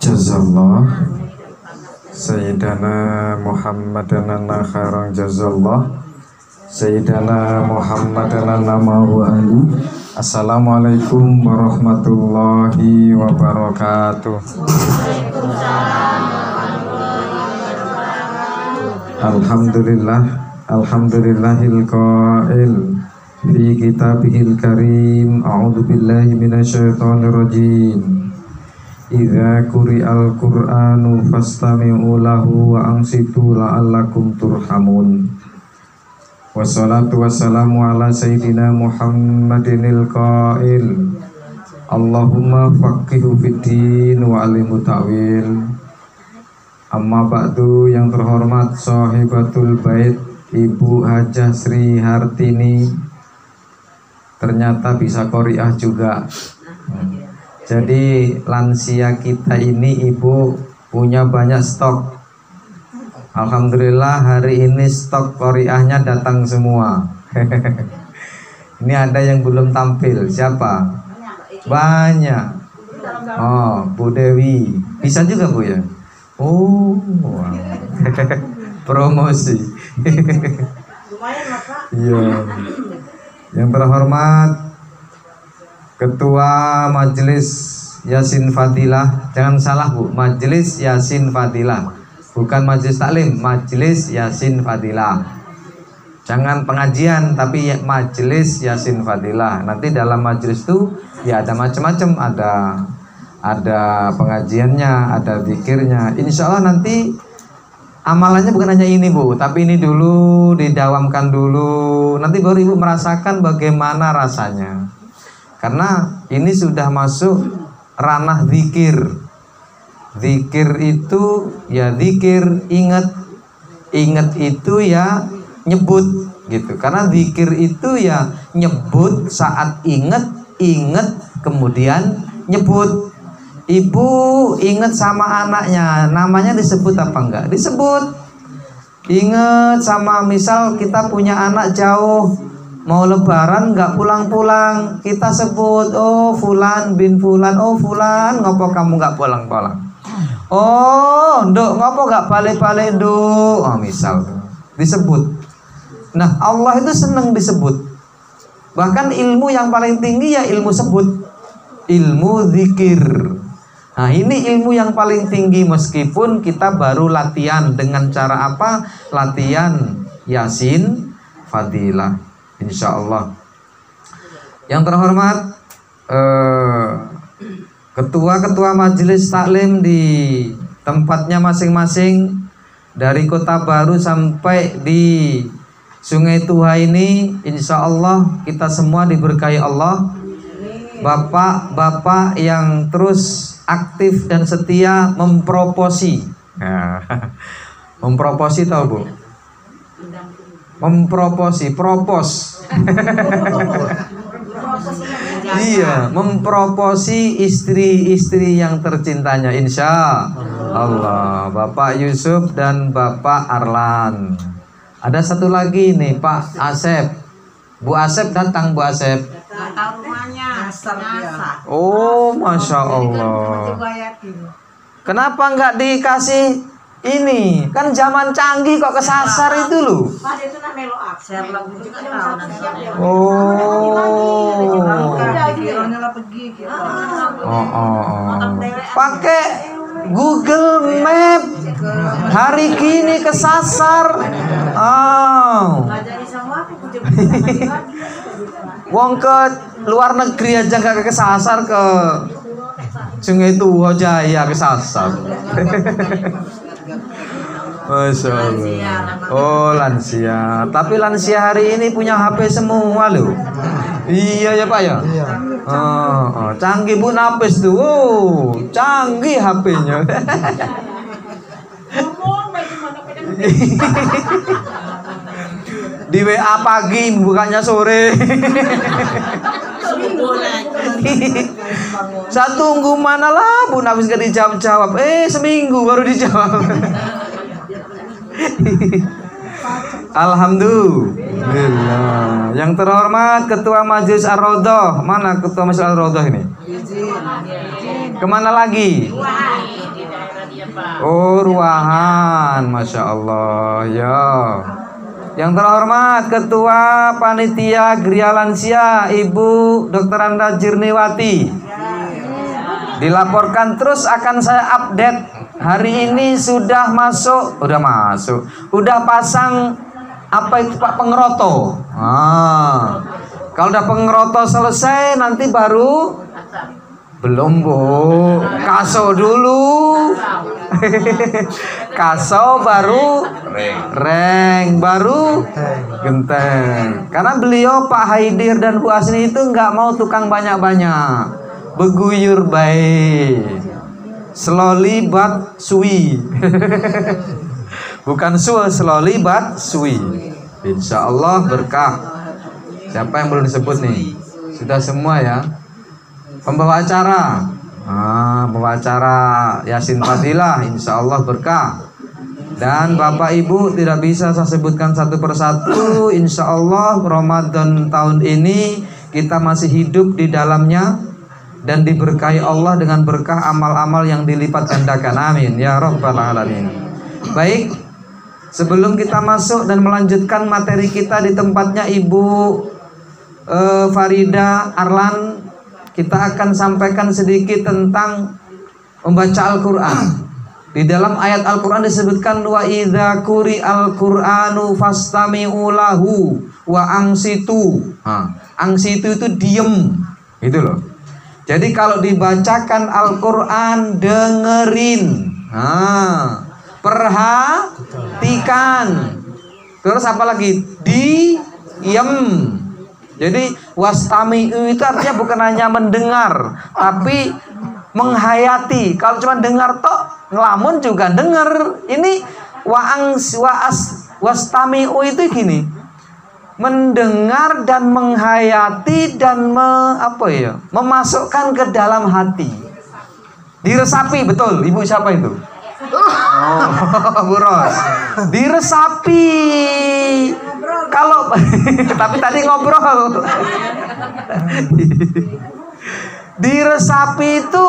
Jazallah Sayyidana Muhammadan khairan jazallah Sayyidana Muhammadan wa ali. Assalamualaikum warahmatullahi wabarakatuh. Alhamdulillah, alhamdulillahil qail fi kitabihil karim. A'udzu billahi minasyaitonir rajim. Idza quri'al Qur'anu fastami'u lahu wa ansitu la'allakum turhamun. Wassalatu wassalamu ala sayyidina Muhammadinil qail. Allahumma faqihhu fiddin wa alimhu ta'wil. Amma ba'du, yang terhormat sahibatul bait Ibu Hajah Sri Hartini, ternyata bisa qori'ah juga. Jadi lansia kita ini Ibu punya banyak stok. Alhamdulillah hari ini stok qori'ahnya datang semua. Ini ada yang belum tampil. Siapa? Banyak. Oh, Bu Dewi. Bisa juga Bu ya? Oh, wow. Promosi. Iya. Yang terhormat Ketua Majelis Yasin Fadilah. Jangan salah Bu, Majelis Yasin Fadilah, bukan Majelis Taklim, Majelis Yasin Fadilah. Jangan pengajian, tapi Majelis Yasin Fadilah. Nanti dalam majelis itu ya ada macam-macam, ada pengajiannya, ada zikirnya. Insya Allah nanti amalannya bukan hanya ini Bu, tapi ini dulu didawamkan dulu. Nanti baru Ibu merasakan bagaimana rasanya. Karena ini sudah masuk ranah zikir. Zikir itu ya zikir, ingat itu ya nyebut gitu. Karena zikir itu ya nyebut saat ingat kemudian nyebut. Ibu ingat sama anaknya, namanya disebut apa enggak? Disebut. Ingat sama, misal kita punya anak jauh, mau lebaran nggak pulang-pulang, kita sebut, oh fulan bin fulan, oh fulan, ngopo kamu nggak pulang-pulang? Oh, nduk ngopo nggak balik-balik nduk? Oh misal disebut. Nah Allah itu senang disebut. Bahkan ilmu yang paling tinggi ya ilmu sebut, ilmu zikir. Nah ini ilmu yang paling tinggi, meskipun kita baru latihan dengan cara apa? Latihan Yasin Fadilah, insya Allah. Yang terhormat ketua-ketua majelis taklim di tempatnya masing-masing, dari Kota Baru sampai di Sungai Tuha ini, insya Allah kita semua diberkahi Allah. Bapak-bapak yang terus aktif dan setia memproposi. Memproposi tahu Bu? Memproposi, propos. Iya, memproposi istri-istri yang tercintanya, insya Allah. Bapak Yusuf dan Bapak Arlan. Ada satu lagi nih, Pak Asep. Bu Asep datang, Bu Asep. Oh, Masya Allah. Kenapa nggak dikasih ini? Kan zaman canggih kok kesasar itu loh. Pakai Google Map hari gini kesasar. Wong ke luar negeri aja nggak kesasar, ke Sungai Tuha Jaya kesasar. Masya Allah. Oh lansia, tapi lansia hari ini punya HP semua loh. Iya ya Pak ya. Canggih Bu Napis tuh. Oh, canggih HP-nya. Di WA pagi, bukanya sore. Saya tunggu mana lah Bu Nafis gak dijawab-jawab. Seminggu baru dijawab. Alhamdulillah. Yang terhormat Ketua Majelis Ar-Raudhah. Mana Ketua Majelis Ar-Raudhah ini? Kemana lagi? Oh, ruahan, Masya Allah ya. Yang terhormat Ketua Panitia Gria Lansia Ibu Dr. Anda Jirniwati, dilaporkan terus akan saya update. Hari ini sudah pasang apa itu Pak, pengeroto. Kalau udah pengeroto selesai nanti baru belum Bu, kaso dulu. Kaso baru reng, baru genteng. Karena beliau Pak Haidir dan Bu Asni itu nggak mau tukang banyak-banyak, beguyur baik, slowly but sweet. Bukan slowly but sweet. Insya Allah berkah. Siapa yang belum disebut nih? Sudah semua ya. Pembawa acara, pembawa acara Yasin Fadilah, insya Allah berkah. Dan Bapak Ibu tidak bisa saya sebutkan satu persatu. Insya Allah Ramadan tahun ini kita masih hidup di dalamnya dan diberkahi Allah dengan berkah amal-amal yang dilipat gandakan. Amin ya Rabbal Alamin. Baik, sebelum kita masuk dan melanjutkan materi kita di tempatnya Ibu Farida Arlan, kita akan sampaikan sedikit tentang membaca Al-Quran. Di dalam ayat Al-Quran disebutkan wa idza quri'al Qur'anu fastami'u lahu wa angsitu. Angsitu itu diem, gitu loh. Jadi kalau dibacakan Al-Quran dengerin, perhatikan. Terus apa lagi? Diem. Jadi wastami'u itu artinya bukan hanya mendengar, tapi menghayati. Kalau cuma dengar toh, ngelamun juga denger. Ini wastami'u itu gini, mendengar dan menghayati dan memasukkan ke dalam hati. Diresapi, betul. Ibu siapa itu? Bu Ros. Diresapi. Kalau tapi tadi ngobrol. Diresapi itu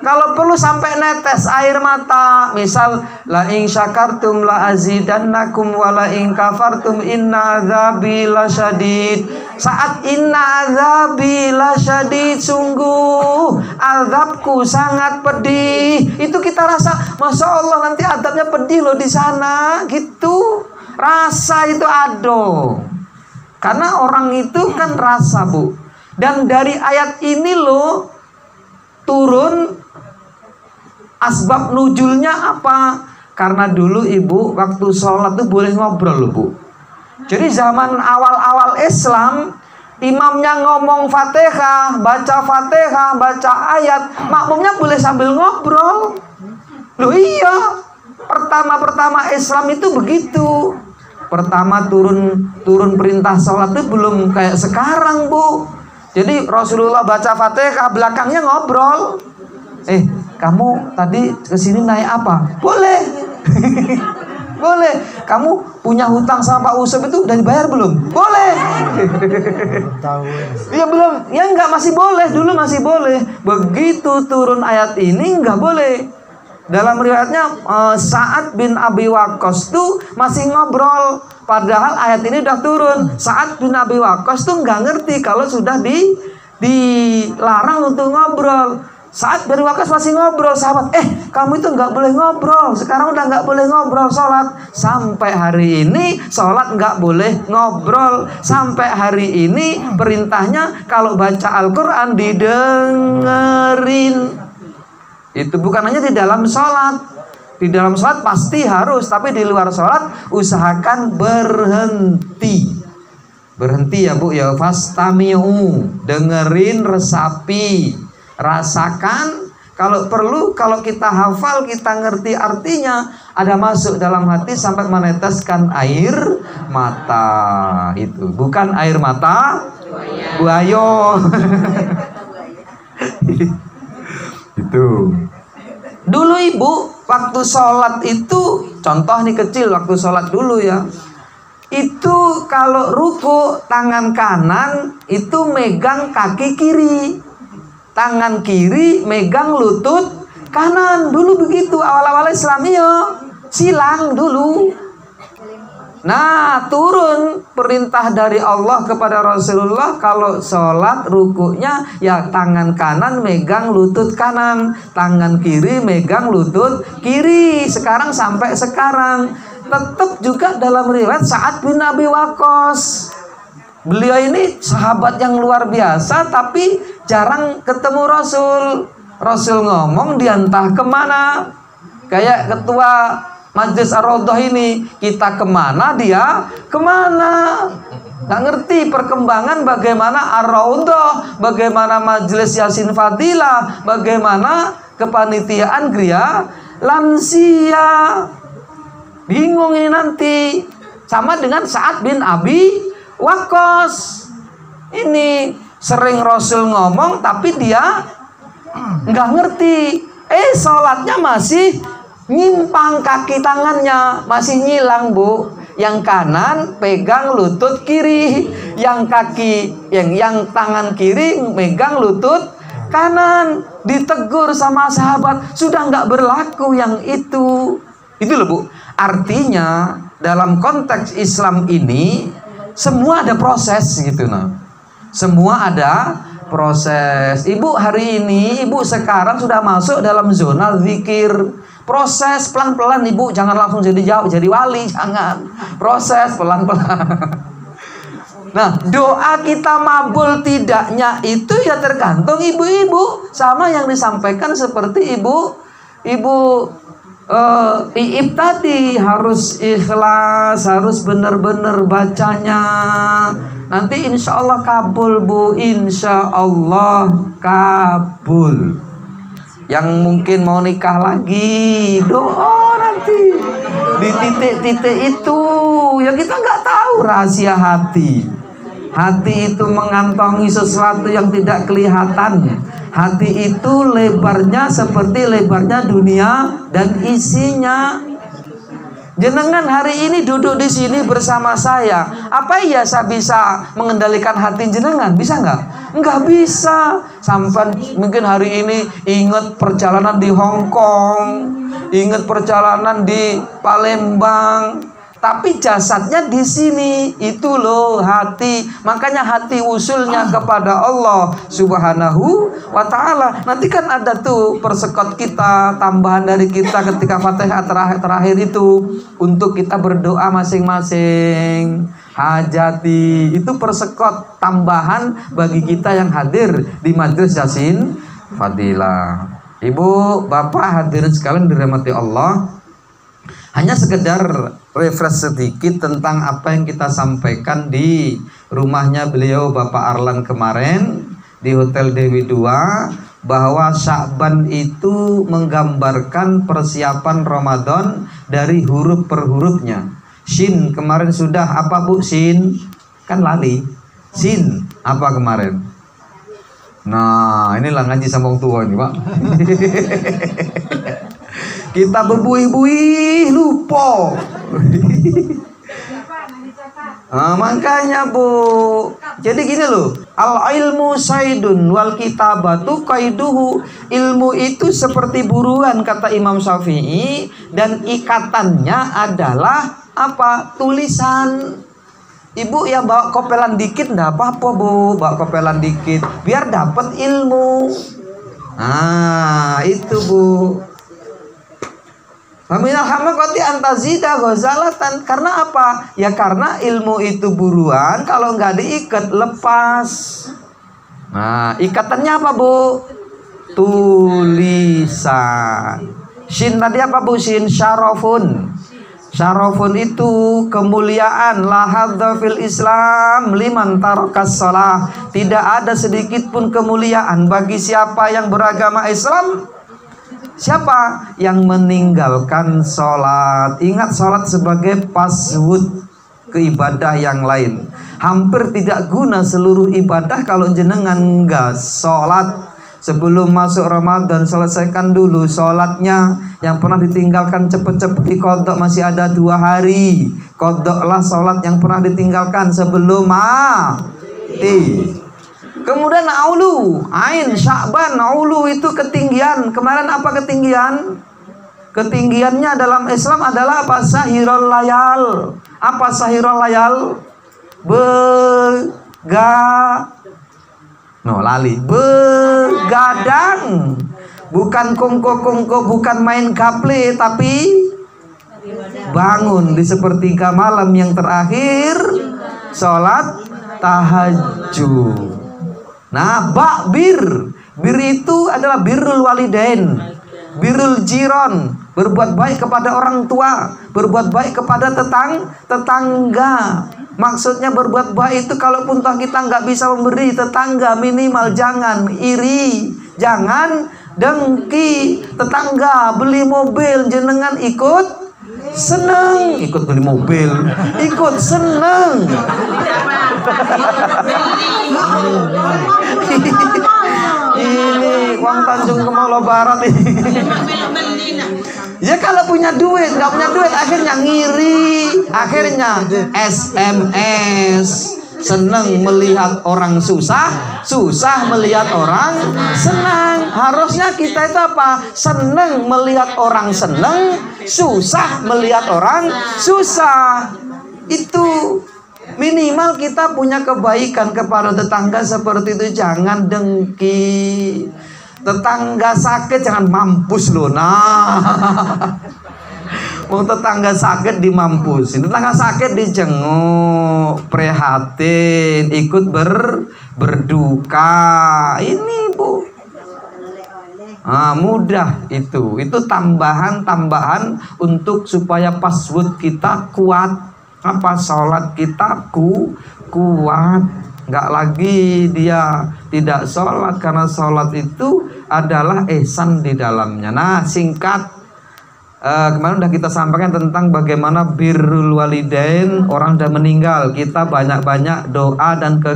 kalau perlu sampai netes air mata. Misal la in syakartum la azidannakum wa la in kafartum inna adzabi lasyadid. Saat inna adzabi lasyadid, sungguh azabku sangat pedih. Itu kita rasa, Masya Allah nanti azabnya pedih loh di sana, gitu. Rasa itu ada. Karena orang itu kan rasa, Bu. Dan dari ayat ini loh turun asbab nuzulnya apa? Karena dulu Ibu waktu sholat tuh boleh ngobrol loh, Bu. Jadi zaman awal-awal Islam, imamnya ngomong Fatihah, baca ayat, makmumnya boleh sambil ngobrol. Loh iya, pertama Islam itu begitu. Pertama turun perintah sholat itu belum kayak sekarang, Bu. Jadi Rasulullah baca Fatihah, belakangnya ngobrol. Kamu tadi kesini naik apa? Boleh. Boleh. Kamu punya hutang sama Pak Usep itu udah dibayar belum? Boleh. Iya belum. Ya enggak, masih boleh. Dulu masih boleh. Begitu turun ayat ini enggak boleh. Dalam riwayatnya Sa'ad bin Abi Waqqas tuh masih ngobrol. Padahal ayat ini udah turun. Sa'ad bin Abi Waqqas tuh nggak ngerti kalau sudah dilarang untuk ngobrol. Sa'ad bin Abi Waqqas masih ngobrol. Sahabat, kamu itu nggak boleh ngobrol. Sekarang udah nggak boleh ngobrol sholat. Sampai hari ini sholat nggak boleh ngobrol. Sampai hari ini perintahnya kalau baca Al-Quran didengerin. Itu bukan hanya di dalam sholat. Di dalam sholat pasti harus, tapi di luar sholat usahakan berhenti. Berhenti ya Bu ya. Fastami'u, dengerin, resapi, rasakan. Kalau perlu, kalau kita hafal, kita ngerti artinya, ada masuk dalam hati sampai meneteskan air mata. Itu bukan air mata buayo. Itu. Dulu Ibu waktu sholat itu, contoh nih kecil, waktu sholat dulu ya, itu kalau ruku tangan kanan itu megang kaki kiri, tangan kiri megang lutut kanan. Dulu begitu awal-awal Islam silang dulu. Nah, turun perintah dari Allah kepada Rasulullah, kalau sholat rukuknya ya tangan kanan megang lutut kanan, tangan kiri megang lutut kiri. Sekarang sampai sekarang tetap juga dalam riwayat Sa'ad bin Abi Waqqas. Beliau ini sahabat yang luar biasa, tapi jarang ketemu Rasul. Rasul ngomong dia entah kemana. Kayak ketua Majelis Ar-Raudhah ini, kita kemana dia kemana. Nggak ngerti perkembangan bagaimana Ar-Raudhah, bagaimana Majelis Yasin Fadilah, bagaimana kepanitiaan Gria Lansia. Bingung ini nanti. Sama dengan Sa'ad bin Abi Waqqas. Ini sering Rasul ngomong tapi dia nggak ngerti. Sholatnya masih nyimpang, kaki tangannya masih nyilang, Bu. Yang kanan pegang lutut kiri, yang tangan kiri megang lutut kanan. Ditegur sama sahabat, sudah nggak berlaku yang itu. Itu loh, Bu. Artinya dalam konteks Islam ini semua ada proses gitu, nah. Semua ada proses. Ibu hari ini, ibu sekarang sudah masuk dalam zona zikir. Proses pelan-pelan, ibu, jangan langsung jadi wali, jangan. Proses pelan-pelan. Nah, doa kita mabul tidaknya itu ya tergantung ibu-ibu. Sama yang disampaikan seperti ibu Iib tadi, harus ikhlas, harus benar-benar bacanya. Nanti insya Allah kabul, Bu. Insya Allah kabul. Yang mungkin mau nikah lagi, doa nanti di titik-titik itu. Ya kita nggak tahu rahasia hati. Hati itu mengantongi sesuatu yang tidak kelihatan. Hati itu lebarnya seperti lebarnya dunia dan isinya. Jenengan hari ini duduk di sini bersama saya. Apa iya saya bisa mengendalikan hati jenengan? Bisa nggak? Nggak bisa. Sampai mungkin hari ini ingat perjalanan di Hong Kong, ingat perjalanan di Palembang, tapi jasadnya di sini. Itu loh hati. Makanya hati usulnya kepada Allah Subhanahu wa ta'ala. Nanti kan ada tuh persekot kita, tambahan dari kita ketika Fatihah terakhir itu, untuk kita berdoa masing-masing. Hajati itu persekot tambahan bagi kita yang hadir di Majelis Yasin Fadilah. Ibu, Bapak hadirin sekalian dirahmati Allah. Hanya sekedar refresh sedikit tentang apa yang kita sampaikan di rumahnya beliau Bapak Arlan kemarin di Hotel Dewi 2, bahwa Sya'ban itu menggambarkan persiapan Ramadan dari huruf per hurufnya. Shin kemarin sudah apa, Bu? Shin kan lali. Sin apa kemarin? Nah, inilah ngaji sama orang tua ini, Pak. Kita berbuih-buih lupa. Nah, makanya, Bu. Jadi gini loh, al ilmu saidun wal kitabatu qaiduhu. Ilmu itu seperti buruan kata Imam Syafi'i, dan ikatannya adalah apa? Tulisan. Ibu ya bawa kopelan dikit enggak apa-apa, Bu. Bawa kopelan dikit biar dapat ilmu. Nah, itu, Bu. Karena apa? Ya karena ilmu itu buruan, kalau nggak diikat lepas. Nah, ikatannya apa, Bu? Tulisan. Shin tadi apa, Bu? Shin syarafun. Syarafun itu kemuliaan. La hadza fil Islam liman tarakas shalah. Tidak ada sedikit pun kemuliaan bagi siapa yang beragama Islam. Siapa yang meninggalkan sholat? Ingat, sholat sebagai password ke ibadah yang lain. Hampir tidak guna seluruh ibadah kalau jenengan enggak sholat. Sebelum masuk Ramadan, selesaikan dulu sholatnya. Yang pernah ditinggalkan cepet-cepet dikodok, masih ada 2 hari. Kodoklah sholat yang pernah ditinggalkan sebelum mati. Kemudian aulu, ain, Sya'ban, aulu itu ketinggian. Kemarin apa ketinggian? Ketinggiannya dalam Islam adalah apa? Sahirul layal. Apa sahirul layal? Begadang. Bukan kongko-kongko, bukan main gaple, tapi bangun di sepertiga malam yang terakhir, sholat tahajud. Nah, bir itu adalah birrul walidain, birrul jiron, berbuat baik kepada orang tua, berbuat baik kepada tetangga. Maksudnya berbuat baik itu kalaupun toh kita nggak bisa memberi tetangga, minimal jangan iri, jangan dengki. Tetangga beli mobil, jenengan ikut seneng, ikut beli mobil, ikut seneng. Ini uang Tanjung Kemolo Barat ini. Ya kalau punya duit, nggak punya duit akhirnya ngiri, akhirnya SMS. Senang melihat orang susah, susah melihat orang senang. Harusnya kita itu apa? Senang melihat orang senang, susah melihat orang susah. Itu minimal kita punya kebaikan kepada tetangga seperti itu. Jangan dengki. Tetangga sakit jangan mampus loh. Nah, mau tetangga sakit dimampusin, tetangga sakit dijenguk, prihatin, ikut berduka. Ini Bu, mudah itu tambahan untuk supaya password kita kuat, apa sholat kita kuat. Nggak lagi dia tidak sholat, karena sholat itu adalah ihsan di dalamnya. Nah, singkat, kemarin udah kita sampaikan tentang bagaimana birrul walidain. Orang udah meninggal, kita banyak-banyak doa dan ke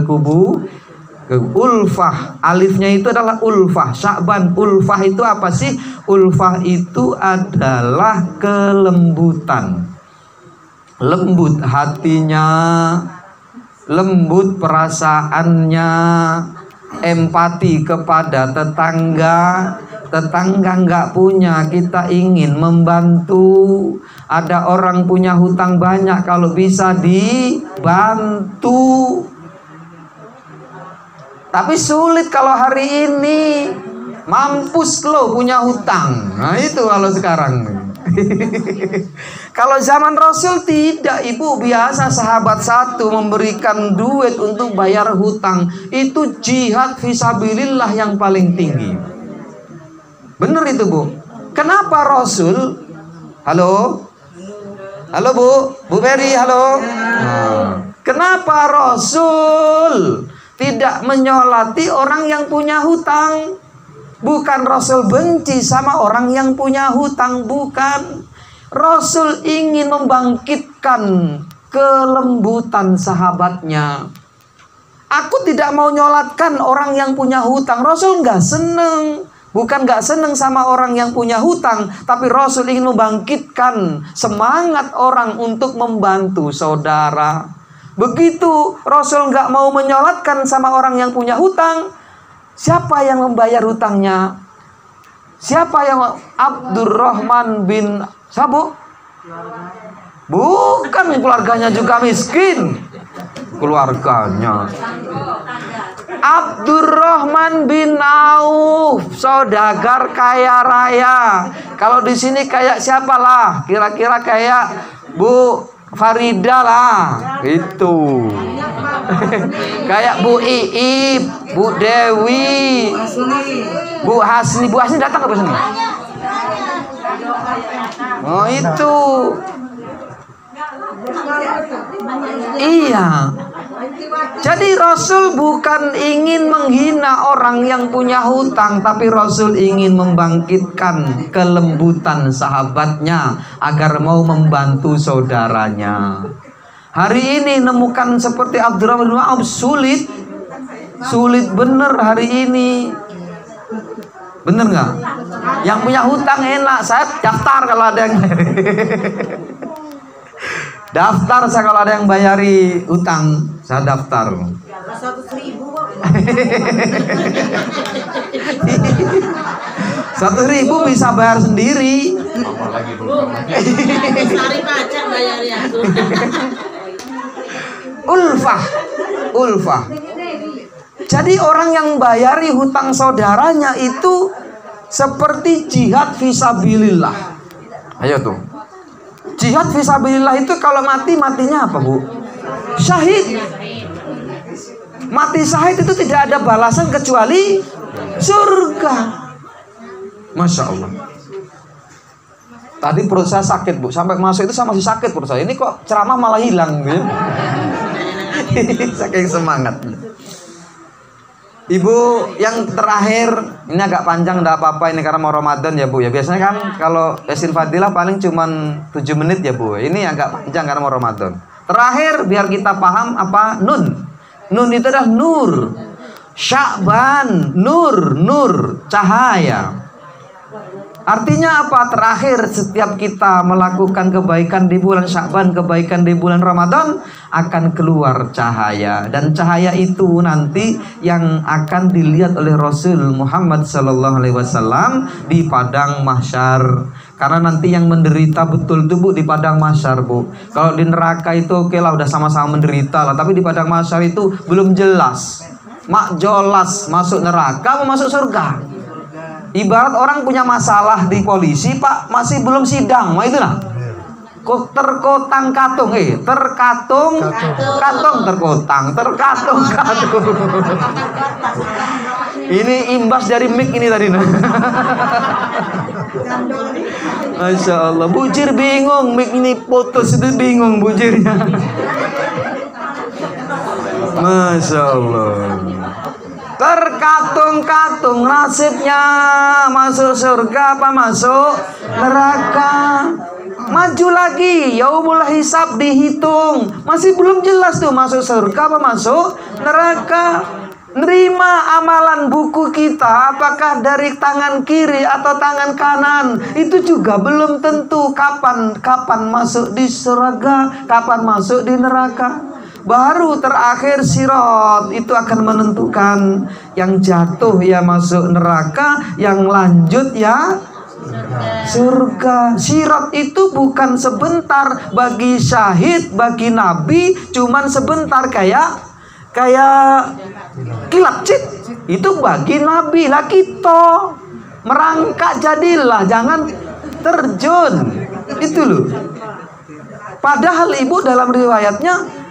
ulfah. Alifnya itu adalah ulfah. Sya'ban, ulfah itu apa sih? Ulfah itu adalah kelembutan, lembut hatinya, lembut perasaannya, empati kepada tetangga. Tetangga nggak punya, kita ingin membantu. Ada orang punya hutang banyak, kalau bisa dibantu. Tapi sulit kalau hari ini. Mampus lo punya hutang. Nah itu kalau sekarang. Kalau zaman Rasul tidak, Ibu. Biasa sahabat satu memberikan duit untuk bayar hutang. Itu jihad fisabilillah yang paling tinggi. Bener itu Bu. Kenapa Rasul? Halo? Halo Bu Beri, halo? Kenapa Rasul tidak menyolati orang yang punya hutang? Bukan Rasul benci sama orang yang punya hutang, bukan. Rasul ingin membangkitkan kelembutan sahabatnya. Aku tidak mau nyolatkan orang yang punya hutang. Rasul nggak seneng. Bukan nggak seneng sama orang yang punya hutang, tapi Rasul ingin membangkitkan semangat orang untuk membantu saudara. Begitu Rasul nggak mau menyolatkan sama orang yang punya hutang, siapa yang membayar hutangnya? Siapa yang? Abdurrahman bin Sabu? Bukan, keluarganya juga miskin. Keluarganya Abdurrahman bin Auf, saudagar kaya raya. Kalau di sini kayak siapa lah? Kira-kira kayak Bu Farida lah, itu. Kayak Bu Iip, Bu Dewi, Bu Hasni. Bu Hasni datang ke sini? Oh itu. Iya. Jadi Rasul bukan ingin menghina orang yang punya hutang, tapi Rasul ingin membangkitkan kelembutan sahabatnya agar mau membantu saudaranya. Hari ini nemukan seperti Abdurrahman bin Auf sulit bener hari ini. Bener nggak? Yang punya hutang enak, saya daftar kalau ada yang Daftar saya kalau ada yang bayari utang, saya daftar. 100.000 kok. 100.000 bisa bayar sendiri. Sari pajak bayar ya. Ulfah. Jadi orang yang bayari hutang saudaranya itu seperti jihad fisabilillah. Ayo tuh. Jihad fisabilillah itu kalau matinya apa, Bu? Syahid. Mati syahid itu tidak ada balasan kecuali surga. Masya Allah. Tadi perut saya sakit, Bu. Sampai masuk itu saya masih sakit perut saya. Ini kok ceramah malah hilang, gitu. Saking semangat. Ibu, yang terakhir, ini agak panjang, enggak apa-apa ini karena mau Ramadan ya, Bu. Ya biasanya kan kalau Yasin Fadilah paling cuman 7 menit ya, Bu. Ini agak panjang karena mau Ramadan. Terakhir biar kita paham apa nun. Nun itu adalah nur. Sya'ban, nur, cahaya. Artinya apa? Terakhir setiap kita melakukan kebaikan di bulan Sya'ban, kebaikan di bulan Ramadan, akan keluar cahaya. Dan cahaya itu nanti yang akan dilihat oleh Rasul Muhammad SAW di padang mahsyar. Karena nanti yang menderita betul tuh, Bu, di padang mahsyar, Bu. Kalau di neraka itu oke lah, udah sama-sama menderita lah. Tapi di padang mahsyar itu belum jelas. Mak jolas masuk neraka mau masuk surga. Ibarat orang punya masalah di polisi, Pak, masih belum sidang, mau itu lah. Kok terkotang-katung, terkatung, terkotang. Ini imbas dari mic ini tadi. Masya Allah, bujir bingung, mic ini putus itu bingung bujirnya. Masya Allah. Terkatung-katung nasibnya, masuk surga apa masuk neraka. Maju lagi, yaumul hisab dihitung, masih belum jelas tuh masuk surga apa masuk neraka. Nerima amalan buku kita apakah dari tangan kiri atau tangan kanan, itu juga belum tentu. Kapan masuk di surga, kapan masuk di neraka. Baru terakhir sirat itu akan menentukan yang jatuh ya masuk neraka, yang lanjut ya surga. Sirat itu bukan sebentar bagi syahid, bagi nabi cuman sebentar kayak kilat cit. Itu bagi nabi lah, kita merangkak jadilah, jangan terjun. Itu loh. Padahal Ibu dalam riwayatnya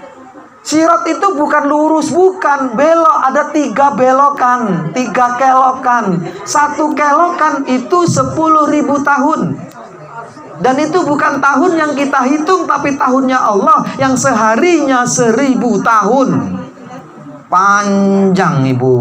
sirat itu bukan lurus, bukan belok, ada 3 belokan, 3 kelokan. 1 kelokan itu 10.000 tahun. Dan itu bukan tahun yang kita hitung, tapi tahunnya Allah yang seharinya 1000 tahun. Panjang, Ibu.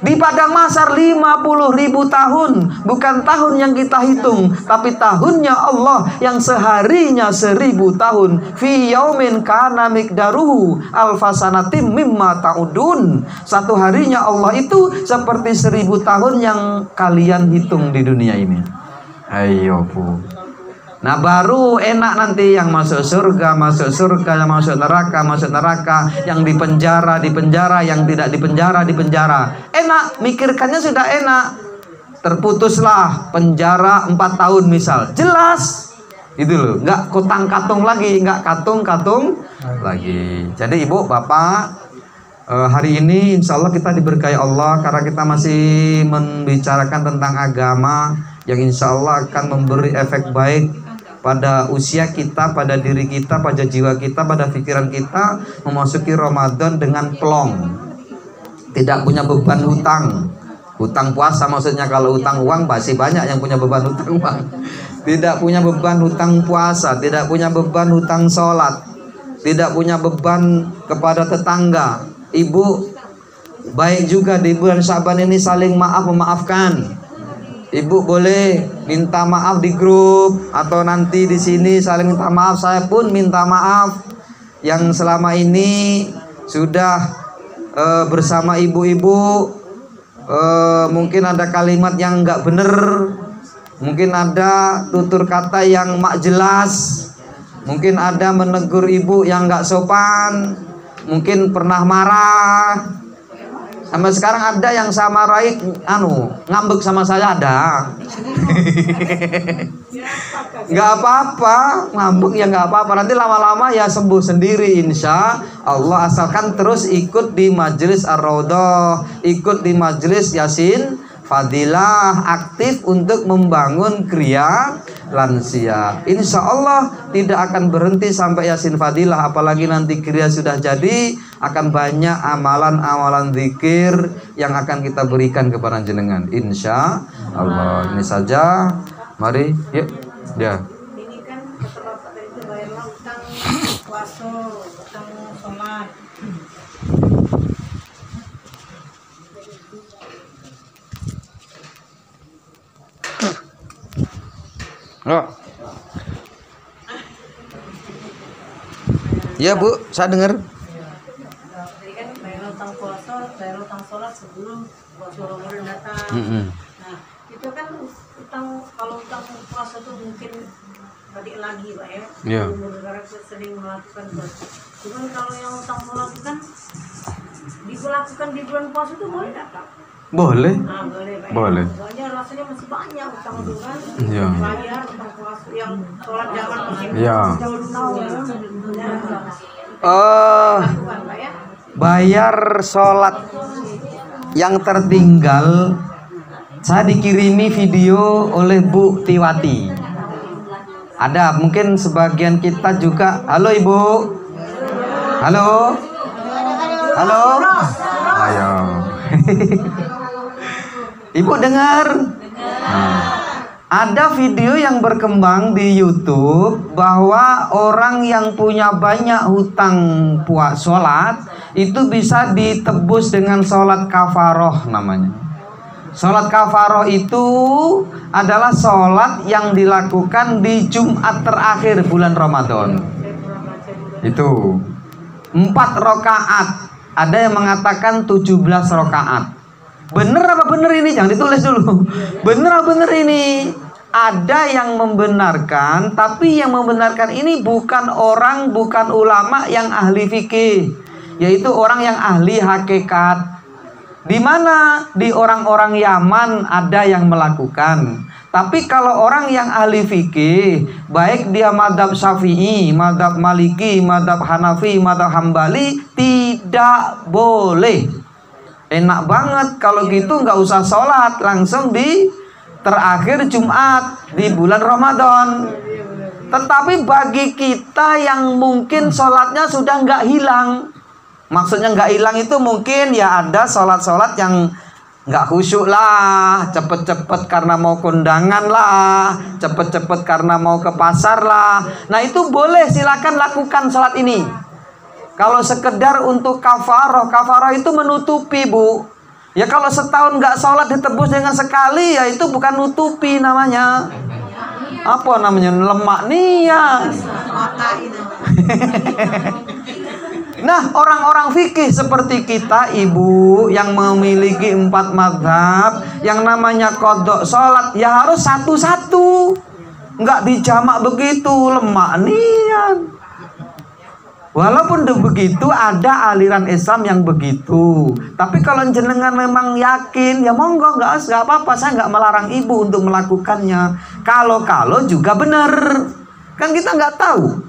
Di padang mahsyar 50.000 tahun. Bukan tahun yang kita hitung, tapi tahunnya Allah yang seharinya 1000 tahun. Fi yaumin kana miqdaruhu alfasanatim mimma ta'udun. Satu harinya Allah itu seperti 1000 tahun yang kalian hitung di dunia ini. Ayo, Bu. Nah, baru enak nanti yang masuk surga, yang masuk neraka, yang di penjara, yang tidak di penjara. Enak, mikirkannya sudah enak. Terputuslah penjara 4 tahun misal. Jelas. Itu loh, nggak kotang-katung lagi, nggak katung-katung lagi. Jadi Ibu, Bapak, hari ini insya Allah kita diberkahi Allah karena kita masih membicarakan tentang agama yang insya Allah akan memberi efek baik pada usia kita, pada diri kita, pada jiwa kita, pada pikiran kita, memasuki Ramadan dengan plong. Tidak punya beban hutang. Hutang puasa maksudnya, kalau hutang uang masih banyak yang punya beban hutang uang. Tidak punya beban hutang puasa, tidak punya beban hutang sholat, tidak punya beban kepada tetangga. Ibu, baik juga di bulan Syaban ini saling memaafkan. Ibu boleh minta maaf di grup atau nanti di sini saling minta maaf. Saya pun minta maaf yang selama ini sudah bersama ibu-ibu. Mungkin ada kalimat yang nggak bener, mungkin ada tutur kata yang mak jelas. Mungkin ada menegur ibu yang nggak sopan, mungkin pernah marah. Sampai sekarang ada yang sama Rai ngambek sama saya ada. Nggak apa-apa, ngambek ya nggak apa-apa. Nanti lama-lama ya sembuh sendiri insya Allah, asalkan terus ikut di majelis Ar-Raudhah, ikut di majelis Yasin Fadilah, aktif untuk membangun kriya lansia. Insya Allah tidak akan berhenti sampai Yasin Fadilah. Apalagi nanti kriya sudah jadi, akan banyak amalan-amalan zikir yang akan kita berikan kepada jenengan. Insya Allah. Ini saja. Mari, yuk. Ya. Ini kan kata bapak tadi itu bayarlah utang puasa, utang sholat. Oh. Ya Bu, saya dengar. Jadi kan bayar utang puasa, bayar utang sholat sebelum puasa Ramadan datang. Nah, itu kan utang, kalau utang puasa tuh mungkin balik lagi Pak ya. Iya. Negara sering melakukan puasa. Cuman kalau yang utang sholat itu kan dilakukan di bulan puasa itu boleh nggak Pak? Boleh. Nah, boleh Pak. Boleh. Soalnya rasanya masih banyak utang itu kan. Iya. Bayar utang puasa yang sholat zaman masih Iya. jauh tahun. Pak ya. Bayar sholat yang tertinggal. Saya dikirimi video oleh Bu Tiwati. Ada mungkin sebagian kita juga. Halo Ibu. Halo. Halo. Ayo. Ibu dengar? Nah, ada video yang berkembang di YouTube bahwa orang yang punya banyak hutang sholat itu bisa ditebus dengan sholat kafaroh namanya. Sholat kafaroh itu adalah sholat yang dilakukan di Jumat terakhir bulan Ramadan. Itu 4 rakaat. Ada yang mengatakan 17 rakaat. Bener apa bener ini? Jangan ditulis dulu. Bener apa bener ini? Ada yang membenarkan, tapi yang membenarkan ini bukan orang, bukan ulama yang ahli fikih, yaitu orang yang ahli hakikat. Di mana di orang-orang Yaman ada yang melakukan. Tapi kalau orang yang ahli fikih, baik dia madhab Syafi'i, madhab Maliki, madhab Hanafi, madhab Hambali, tidak boleh. Enak banget kalau gitu, nggak usah sholat, langsung di terakhir Jumat di bulan Ramadan. Tetapi bagi kita yang mungkin sholatnya sudah nggak hilang, maksudnya nggak hilang itu mungkin ya ada sholat-sholat yang nggak khusyuk lah, cepet-cepet karena mau kondangan lah, cepet-cepet karena mau ke pasar lah. Nah itu boleh, silakan lakukan sholat ini. Kalau sekedar untuk kafaroh, kafaroh itu menutupi Bu. Ya kalau setahun nggak sholat ditebus dengan sekali, ya itu bukan nutupi namanya. Apa namanya? Lemak niat. Nah orang-orang fikih seperti kita Ibu yang memiliki 4 mazhab, yang namanya kodok sholat ya harus satu-satu, nggak dijamak begitu, lemak niat. Walaupun begitu ada aliran Islam yang begitu. Tapi kalau jenengan memang yakin, ya monggo, nggak apa-apa, saya nggak melarang ibu untuk melakukannya. Kalau juga benar, kan kita nggak tahu.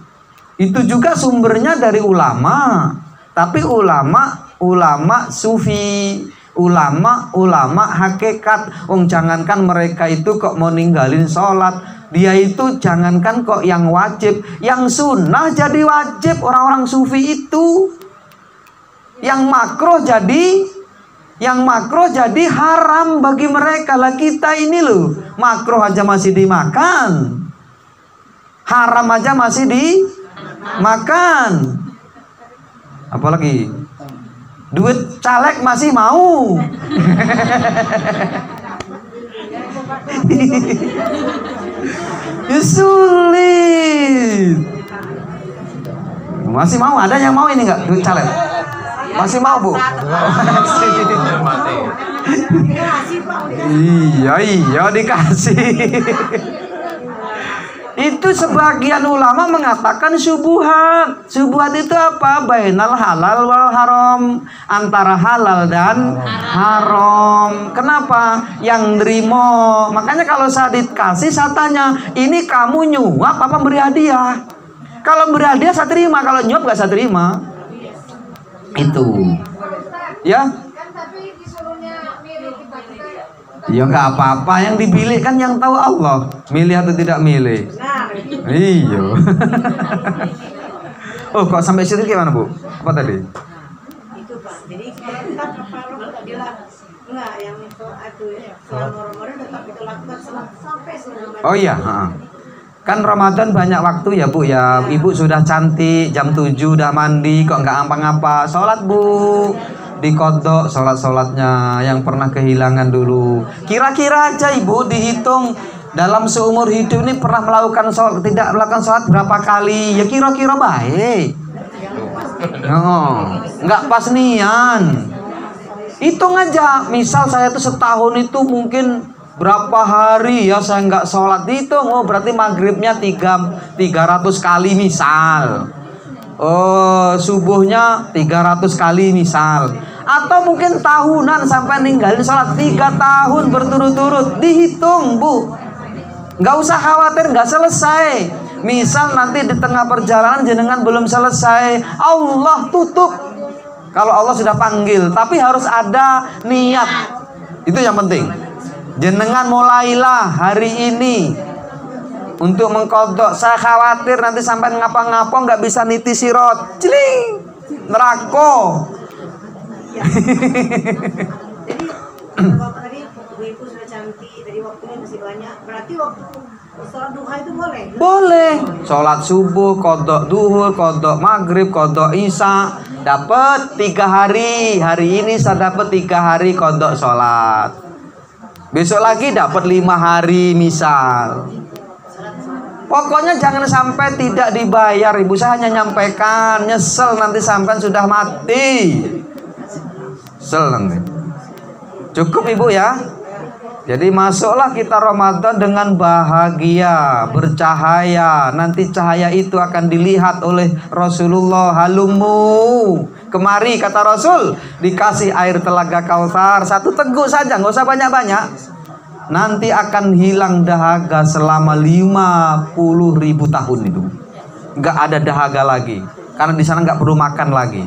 Itu juga sumbernya dari ulama. Tapi ulama sufi, ulama hakikat. Jangankan mereka itu kok mau ninggalin sholat. Dia itu jangankan kok yang wajib, yang sunnah jadi wajib orang-orang sufi itu. Yang makruh jadi haram bagi mereka. Lah kita ini loh, makruh aja masih dimakan, haram aja masih dimakan. Apalagi duit caleg masih mau. Sulit. Masih mau? Ada yang mau ini nggak duit caleg? Masih mau Bu? Iya dikasih. Itu sebagian ulama mengatakan syubhat. Syubhat itu apa? Bainal halal wal haram, antara halal dan haram. Kenapa? Yang nerimo. Makanya kalau saya dikasih, saya tanya, ini kamu nyuap apa beri hadiah? Kalau beri hadiah saya terima, kalau nyuap gak saya terima. Itu. Ya. Ya nggak apa-apa, yang dipilih kan yang tahu Allah, milih atau tidak milih. Iya. Oh, kok sampai situ gimana, Bu? Apa tadi? Itu Pak. Jadi kita bilang enggak yang itu selama Ramadan tetap kita lakukan sampai selama. Oh iya, kan Ramadan banyak waktu ya Bu ya. Ibu sudah cantik, jam 7 udah mandi, kok nggak apa-apa. Sholat Bu, dikodok sholat-sholatnya yang pernah kehilangan dulu. Kira-kira aja Ibu dihitung dalam seumur hidup ini pernah melakukan sholat, tidak melakukan sholat berapa kali? Ya kira-kira baik. Nggak pas nian. Hitung aja. Misal saya tuh setahun itu mungkin berapa hari ya saya nggak sholat, hitung. Oh berarti maghribnya 300 kali misal. Oh subuhnya 300 kali misal. Atau mungkin tahunan sampai ninggalin sholat 3 tahun berturut-turut. Dihitung Bu. Nggak usah khawatir nggak selesai. Misal nanti di tengah perjalanan jenengan belum selesai, Allah tutup. Kalau Allah sudah panggil, tapi harus ada niat. Itu yang penting. Jenengan mulailah hari ini untuk mengkodok. Saya khawatir nanti sampai ngapa-ngapa nggak bisa niti sirot, ciling, neraka. Jadi Bapak tadi ibu sudah cantik, tadi waktunya masih banyak. Berarti waktu sholat duha itu boleh? Boleh. Sholat subuh, kodok duhur, kodok maghrib, kodok isya. Dapat 3 hari. Hari ini saya dapat 3 hari kodok sholat. Besok lagi dapat 5 hari misal. Pokoknya jangan sampai tidak dibayar Ibu. Saya hanya nyampaikan. Nyesel nanti sampai sudah mati. Nyesel nanti. Cukup Ibu ya. Jadi masuklah kita Ramadan dengan bahagia, bercahaya. Nanti cahaya itu akan dilihat oleh Rasulullah. Halumu kemari, kata Rasul, dikasih air telaga Kautsar, 1 teguk saja, nggak usah banyak-banyak. Nanti akan hilang dahaga selama 50.000 tahun itu. Nggak ada dahaga lagi, karena di sana nggak perlu makan lagi.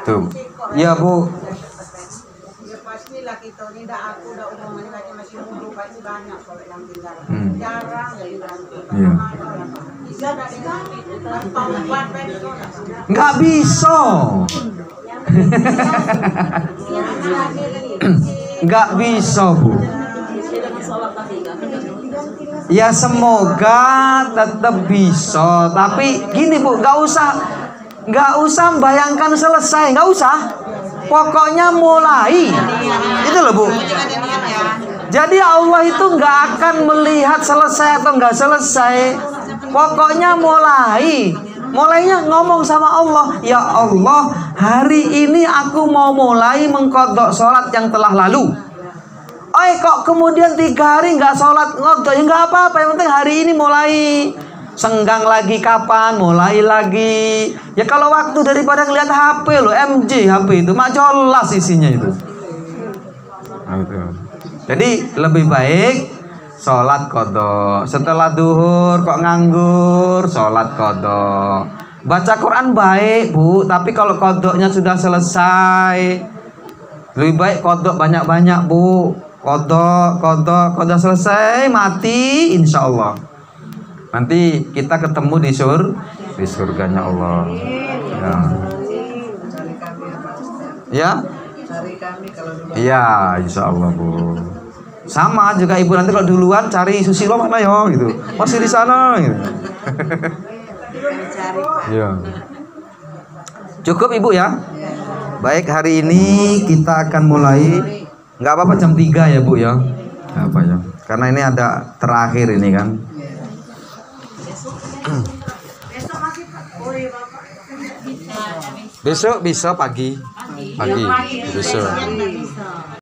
Tuh, ya Bu. Pastilah kita ini aku udah umur masih muda, pasti banyak kalau yang tinggal. Jarang jadi Iya. Nggak bisa. Nggak bisa Bu. Ya semoga tetap bisa. Tapi gini Bu, nggak usah bayangkan selesai, nggak usah. Pokoknya mulai. Itu loh Bu. Jadi Allah itu nggak akan melihat selesai atau nggak selesai. Pokoknya mulai. Mulainya ngomong sama Allah, ya Allah, hari ini aku mau mulai mengkodok sholat yang telah lalu. Kok kemudian 3 hari nggak sholat ngodok, ya nggak apa-apa. Yang penting hari ini mulai. Senggang lagi kapan? Mulai lagi. Ya kalau waktu daripada ngeliat HP lo, MJ HP itu mak jelas isinya itu. Jadi lebih baik sholat kodok. Setelah duhur kok nganggur, sholat kodok. Baca Quran baik Bu, tapi kalau kodoknya sudah selesai, lebih baik kodok banyak-banyak Bu. Kodok selesai, mati insya Allah. Nanti kita ketemu di surganya Allah. Ya. Iya, insya Allah Bu. Sama juga Ibu nanti kalau duluan cari Susilo mana ya gitu. Masih di sana gitu. Ya. Cukup Ibu ya. Baik, hari ini kita akan mulai. Nggak apa-apa jam 3 ya Bu ya. Nggak apa ya. Karena ini ada terakhir ini kan. Besok bisa pagi. Besok.